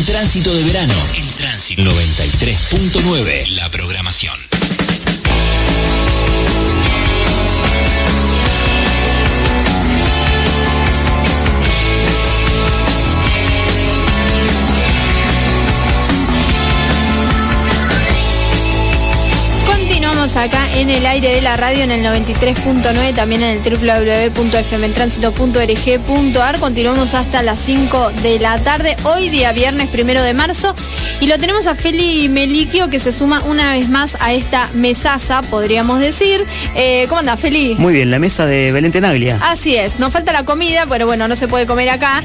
FM Tránsito de Verano. En Tránsito 93.9. La programación. Continuamos acá en el aire de la radio en el 93.9, también en el www.fmtransito.org.ar. Continuamos hasta las 5 de la tarde, hoy día viernes 1 de marzo, y lo tenemos a Feli Melicchio, que se suma una vez más a esta mesaza, podríamos decir. ¿Cómo andás, Feli? Muy bien, la mesa de Belén Tenaglia. Así es, nos falta la comida, pero bueno, no se puede comer acá.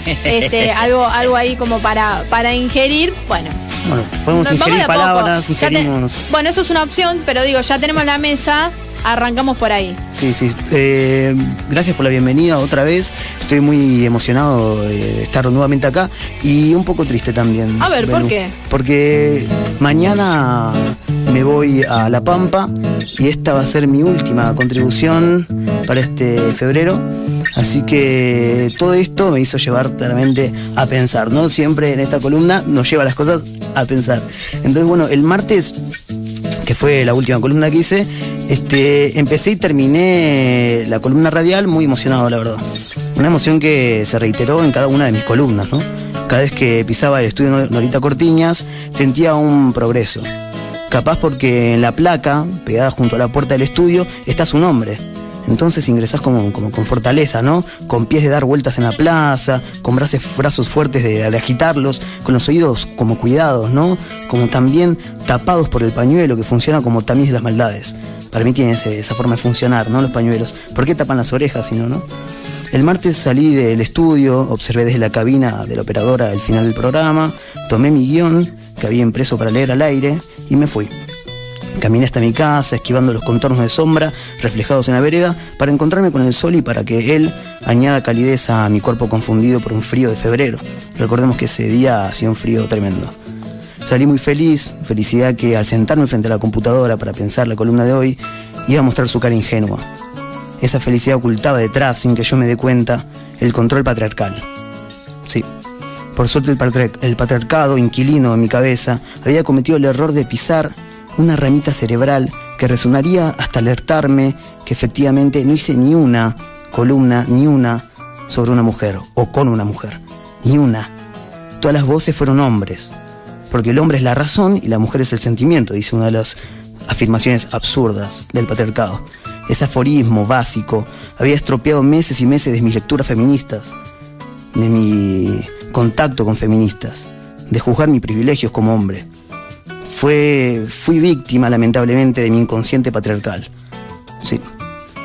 Algo ahí como para ingerir, bueno, podemos ingerir palabras, ingerimos. Bueno, eso es una opción, pero digo, ya tenemos la mesa, arrancamos por ahí. Sí. Gracias por la bienvenida otra vez. Estoy muy emocionado de estar nuevamente acá y un poco triste también. A ver, ¿por qué? Porque mañana me voy a La Pampa y esta va a ser mi última contribución para este febrero. Así que todo esto me hizo llevar claramente a pensar, ¿no? Siempre en esta columna nos lleva las cosas a pensar. Entonces, bueno, el martes, que fue la última columna que hice, empecé y terminé la columna radial muy emocionado, la verdad. Una emoción que se reiteró en cada una de mis columnas, ¿no? Cada vez que pisaba el estudio Norita Cortiñas, sentía un progreso. Capaz porque en la placa, pegada junto a la puerta del estudio, está su nombre. Entonces ingresás como con fortaleza, ¿no? Con pies de dar vueltas en la plaza, con brazos fuertes de agitarlos, con los oídos como cuidados, ¿no? Como también tapados por el pañuelo que funciona como tamiz de las maldades. Para mí tiene esa forma de funcionar, ¿no? Los pañuelos. ¿Por qué tapan las orejas si no, no? El martes salí del estudio, observé desde la cabina de la operadora el final del programa, tomé mi guión que había impreso para leer al aire y me fui. Caminé hasta mi casa, esquivando los contornos de sombra reflejados en la vereda, para encontrarme con el sol y para que él añada calidez a mi cuerpo confundido por un frío de febrero. Recordemos que ese día hacía un frío tremendo. Salí muy feliz, felicidad que al sentarme frente a la computadora para pensar la columna de hoy, iba a mostrar su cara ingenua. Esa felicidad ocultaba detrás, sin que yo me dé cuenta, el control patriarcal. Sí. Por suerte el patriarcado, inquilino en mi cabeza, había cometido el error de pisar una ramita cerebral que resonaría hasta alertarme que efectivamente no hice ni una columna, ni una sobre una mujer, o con una mujer, ni una. Todas las voces fueron hombres, porque el hombre es la razón y la mujer es el sentimiento, dice una de las afirmaciones absurdas del patriarcado. Ese aforismo básico había estropeado meses y meses de mis lecturas feministas, de mi contacto con feministas, de juzgar mis privilegios como hombre. Fui víctima, lamentablemente, de mi inconsciente patriarcal. Sí,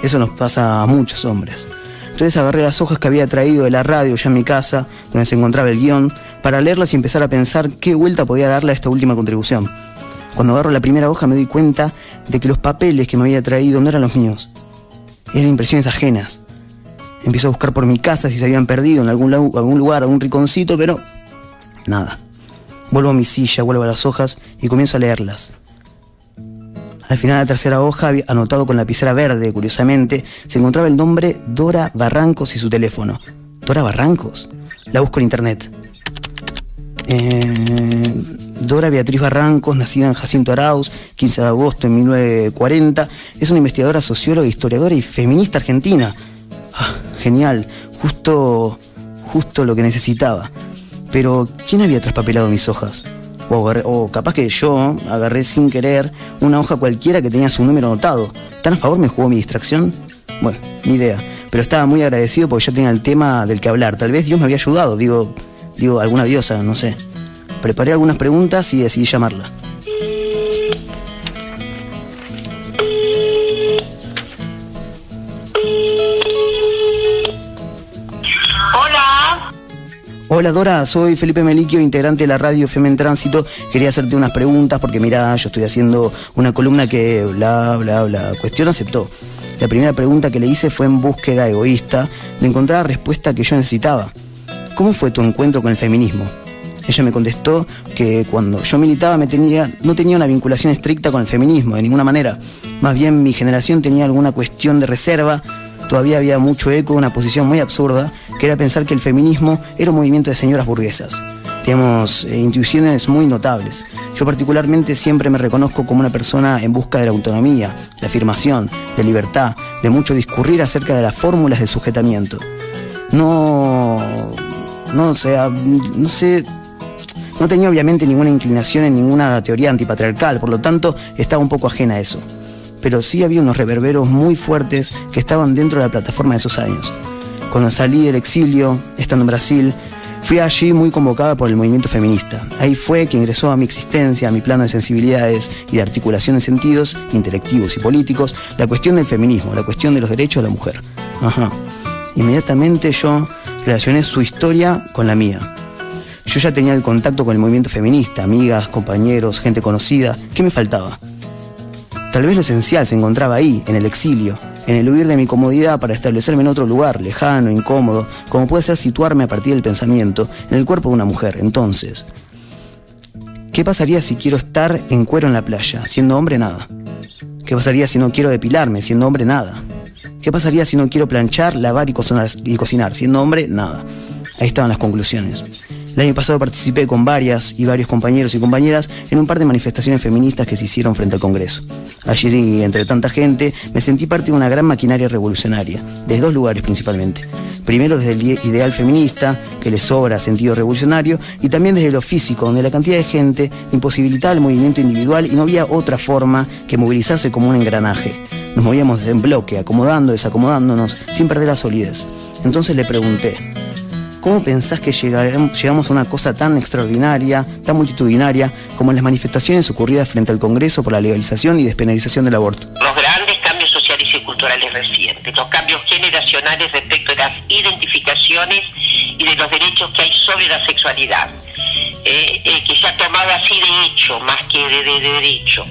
eso nos pasa a muchos hombres. Entonces agarré las hojas que había traído de la radio ya en mi casa, donde se encontraba el guión, para leerlas y empezar a pensar qué vuelta podía darle a esta última contribución. Cuando agarro la primera hoja me doy cuenta de que los papeles que me había traído no eran los míos. Eran impresiones ajenas. Empiezo a buscar por mi casa si se habían perdido en algún lugar, algún rinconcito, pero nada. Vuelvo a mi silla, vuelvo a las hojas y comienzo a leerlas. Al final de la tercera hoja, anotado con lapicera verde, curiosamente, se encontraba el nombre Dora Barrancos y su teléfono. ¿Dora Barrancos? La busco en internet. Dora Beatriz Barrancos, nacida en Jacinto Arauz, 15 de agosto de 1940, es una investigadora, socióloga, historiadora y feminista argentina. Genial, justo lo que necesitaba. Pero, ¿quién había traspapelado mis hojas? O capaz que yo agarré sin querer una hoja cualquiera que tenía su número anotado. ¿Tan a favor me jugó mi distracción? Bueno, ni idea. Pero estaba muy agradecido porque ya tenía el tema del que hablar. Tal vez Dios me había ayudado, digo, alguna diosa, no sé. Preparé algunas preguntas y decidí llamarla. Hola Dora, soy Felipe Melicchio, integrante de la radio FM Tránsito. Quería hacerte unas preguntas porque mirá, yo estoy haciendo una columna que bla. Cuestión aceptó. La primera pregunta que le hice fue en búsqueda egoísta de encontrar la respuesta que yo necesitaba. ¿Cómo fue tu encuentro con el feminismo? Ella me contestó que cuando yo militaba no tenía una vinculación estricta con el feminismo, de ninguna manera. Más bien mi generación tenía alguna cuestión de reserva. Todavía había mucho eco de una posición muy absurda, que era pensar que el feminismo era un movimiento de señoras burguesas. tenemos intuiciones muy notables. Yo particularmente siempre me reconozco como una persona en busca de la autonomía, de afirmación, de libertad, de mucho discurrir acerca de las fórmulas de sujetamiento. No tenía obviamente ninguna inclinación en ninguna teoría antipatriarcal, por lo tanto estaba un poco ajena a eso. Pero sí había unos reverberos muy fuertes que estaban dentro de la plataforma de esos años. Cuando salí del exilio, estando en Brasil, fui allí muy convocada por el movimiento feminista. Ahí fue que ingresó a mi existencia, a mi plano de sensibilidades y de articulación de sentidos intelectivos y políticos, la cuestión del feminismo, la cuestión de los derechos de la mujer. Inmediatamente yo relacioné su historia con la mía. Yo ya tenía el contacto con el movimiento feminista, amigas, compañeros, gente conocida. ¿Qué me faltaba? Tal vez lo esencial se encontraba ahí, en el exilio, en el huir de mi comodidad para establecerme en otro lugar, lejano, incómodo, como puede ser situarme a partir del pensamiento, en el cuerpo de una mujer. Entonces, ¿qué pasaría si quiero estar en cuero en la playa, siendo hombre? Nada. ¿Qué pasaría si no quiero depilarme, siendo hombre? Nada. ¿Qué pasaría si no quiero planchar, lavar y cocinar, siendo hombre? Nada. Ahí estaban las conclusiones. El año pasado participé con varias y varios compañeros y compañeras en un par de manifestaciones feministas que se hicieron frente al Congreso. Allí, entre tanta gente, me sentí parte de una gran maquinaria revolucionaria, desde dos lugares principalmente. Primero desde el ideal feminista, que le sobra sentido revolucionario, y también desde lo físico, donde la cantidad de gente imposibilitaba el movimiento individual y no había otra forma que movilizarse como un engranaje. Nos movíamos en bloque, acomodando, desacomodándonos, sin perder la solidez. Entonces le pregunté: ¿cómo pensás que llegamos a una cosa tan extraordinaria, tan multitudinaria, como las manifestaciones ocurridas frente al Congreso por la legalización y despenalización del aborto? Los grandes cambios sociales y culturales recientes, los cambios generacionales respecto de las identificaciones y de los derechos que hay sobre la sexualidad, que se ha tomado así de hecho, más que de derecho.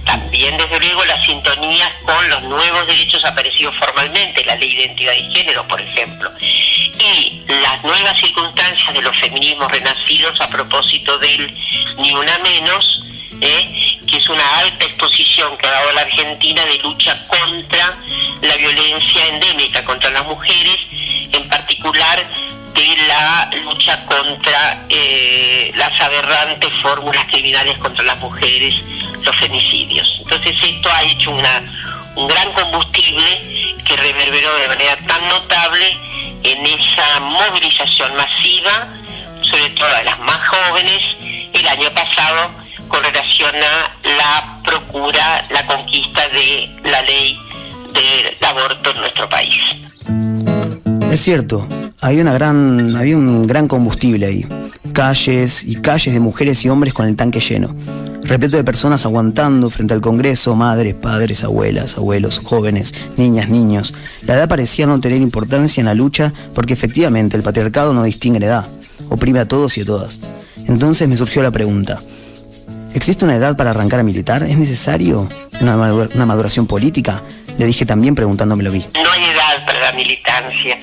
También, desde luego, las sintonías con los nuevos derechos aparecidos formalmente, la ley de identidad de género, por ejemplo, y las nuevas circunstancias de los feminismos renacidos a propósito del Ni Una Menos, que es una alta exposición que ha dado la Argentina de lucha contra la violencia endémica contra las mujeres, en particular de la lucha contra las aberrantes fórmulas criminales contra las mujeres, los femicidios. Entonces esto ha hecho un gran combustible que reverberó de manera tan notable en esa movilización masiva, sobre todo de las más jóvenes, el año pasado, con relación a la procura, la conquista de la ley del aborto en nuestro país. Es cierto, había un gran combustible ahí. Calles y calles de mujeres y hombres con el tanque lleno, repleto de personas aguantando frente al Congreso, madres, padres, abuelas, abuelos, jóvenes, niñas, niños. La edad parecía no tener importancia en la lucha porque efectivamente el patriarcado no distingue la edad, oprime a todos y a todas. Entonces me surgió la pregunta: ¿existe una edad para arrancar a militar? ¿Es necesario una maduración política? Le dije también preguntándome lo vi. No hay edad para la militancia.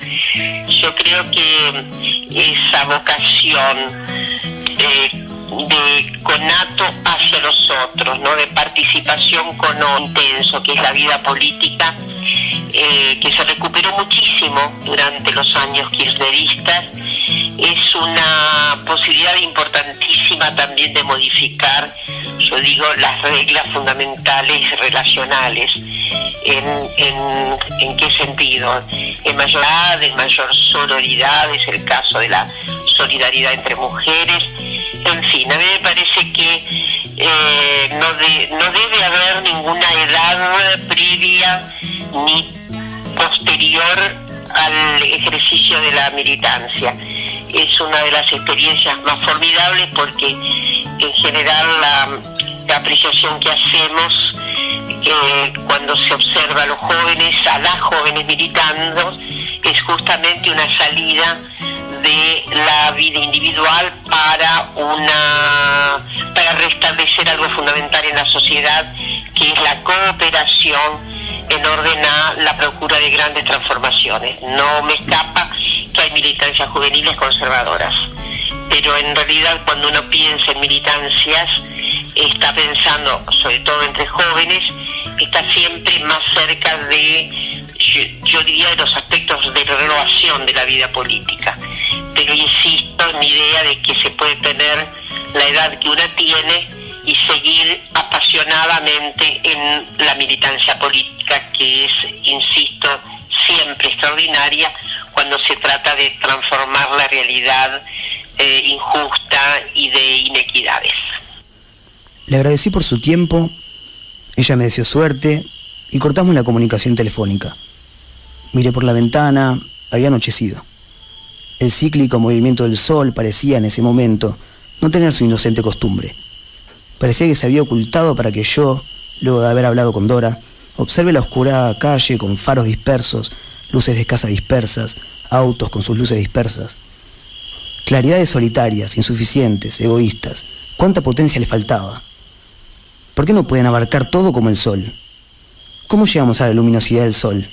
Yo creo que esa vocación de conato hacia los otros, ¿no?, de participación con lo intenso que es la vida política, que se recuperó muchísimo durante los años kirchneristas, es una posibilidad importantísima también de modificar, yo digo, las reglas fundamentales relacionales. ¿En qué sentido? En mayor sororidad, es el caso de la solidaridad entre mujeres. En fin, a mí me parece que no debe haber ninguna edad previa ni posterior al ejercicio de la militancia. Es una de las experiencias más formidables porque en general la apreciación que hacemos cuando se observa a los jóvenes, a las jóvenes militando, es justamente una salida de la vida individual para restablecer algo fundamental en la sociedad, que es la cooperación en orden a la procura de grandes transformaciones. No me escapa que hay militancias juveniles conservadoras, pero en realidad cuando uno piensa en militancias, está pensando, sobre todo entre jóvenes, está siempre más cerca de, yo diría, de los aspectos de renovación de la vida política. Pero insisto en mi idea de que se puede tener la edad que una tiene y seguir apasionadamente en la militancia política, que es, insisto, siempre extraordinaria cuando se trata de transformar la realidad injusta y de inequidades. Le agradecí por su tiempo, ella me deseó suerte y cortamos la comunicación telefónica. Miré por la ventana, había anochecido. El cíclico movimiento del sol parecía en ese momento no tener su inocente costumbre. Parecía que se había ocultado para que yo, luego de haber hablado con Dora, observe la oscura calle con faros dispersos, luces de casa dispersas, autos con sus luces dispersas. Claridades solitarias, insuficientes, egoístas. ¿Cuánta potencia le faltaba? ¿Por qué no pueden abarcar todo como el sol? ¿Cómo llegamos a la luminosidad del sol?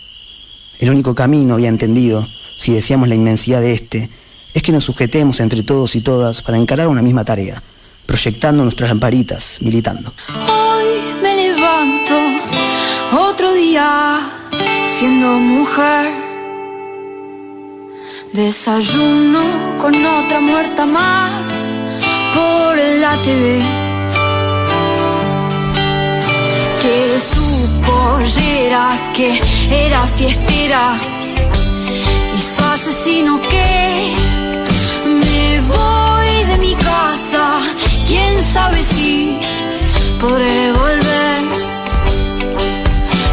El único camino, había entendido, si deseamos la inmensidad de este, es que nos sujetemos entre todos y todas para encarar una misma tarea, proyectando nuestras lamparitas, militando. Hoy me levanto, otro día, siendo mujer. Desayuno con otra muerta más por la TV. Que su pollera, que era fiestera, y su asesino que me voy de mi casa. Quién sabe si podré volver.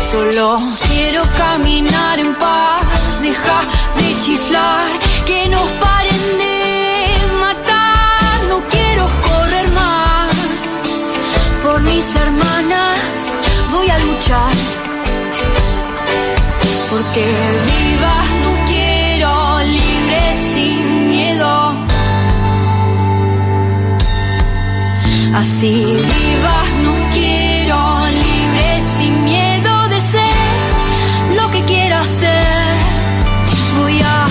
Solo quiero caminar en paz, deja de chiflar, que nos paren de matar. No quiero correr más por mis hermanas, voy a luchar porque vivas no quiero, libres sin miedo. Así vivas no quiero, libres sin miedo de ser lo que quiera ser. Voy a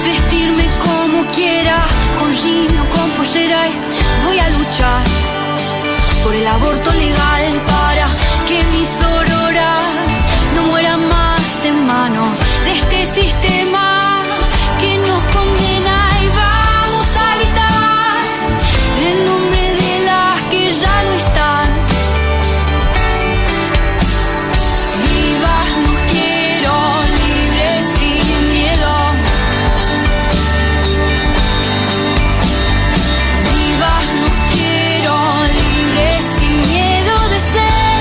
vestirme como quiera, con jean o con pollera, y voy a luchar por el aborto legal para que mis auroras no mueran más en manos de este sistema que nos condena. Y vamos a gritar el nombre de las que ya no están. Vivas no quiero, libres sin miedo. Vivas no quiero, libres sin miedo de ser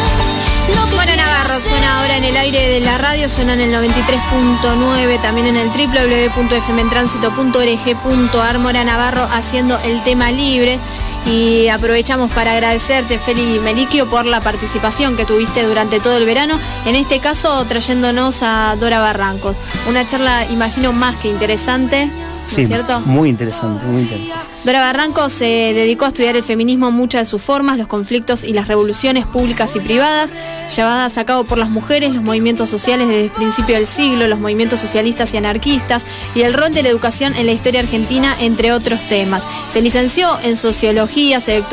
lo que Bueno, Navarro suena ahora en el aire de la radio, suena en el 93.9, también en el www.fmtransito.org.ar. Mora Navarro haciendo el tema libre. Y aprovechamos para agradecerte, Feli Meliquio, por la participación que tuviste durante todo el verano, en este caso trayéndonos a Dora Barrancos. Una charla, imagino, más que interesante, ¿no Sí, es cierto? muy interesante, muy interesante. Dora Barrancos se dedicó a estudiar el feminismo en muchas de sus formas, los conflictos y las revoluciones públicas y privadas, llevadas a cabo por las mujeres, los movimientos sociales desde el principio del siglo, los movimientos socialistas y anarquistas, y el rol de la educación en la historia argentina, entre otros temas. Se licenció en sociología, se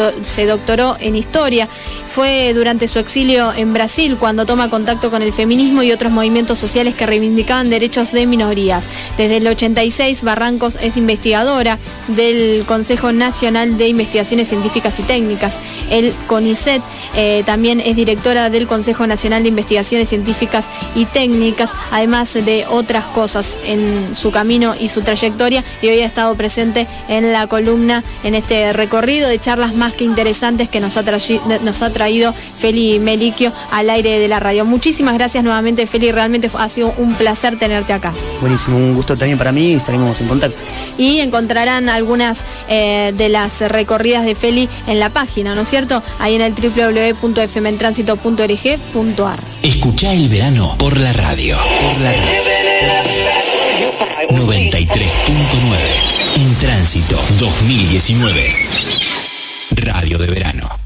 doctoró en historia. Fue durante su exilio en Brasil cuando toma contacto con el feminismo y otros movimientos sociales que reivindicaban derechos de minorías. Desde el 86, Barrancos es investigadora del Consejo Nacional de Investigaciones Científicas y Técnicas, el CONICET. También es directora del Consejo Nacional de Investigaciones Científicas y Técnicas, además de otras cosas en su camino y su trayectoria, y hoy ha estado presente en la columna, en este recorrido de charlas más que interesantes que nos ha traído Feli Meliquio al aire de la radio. Muchísimas gracias nuevamente, Feli, realmente ha sido un placer tenerte acá. Buenísimo, un gusto también para mí y estaremos en contacto. Y encontrarán algunas de las recorridas de Feli en la página, ¿no es cierto? Ahí en el www.fmtransito.org.ar. Escuchá el verano por la radio. 93.9 en Tránsito 2019. Radio de verano.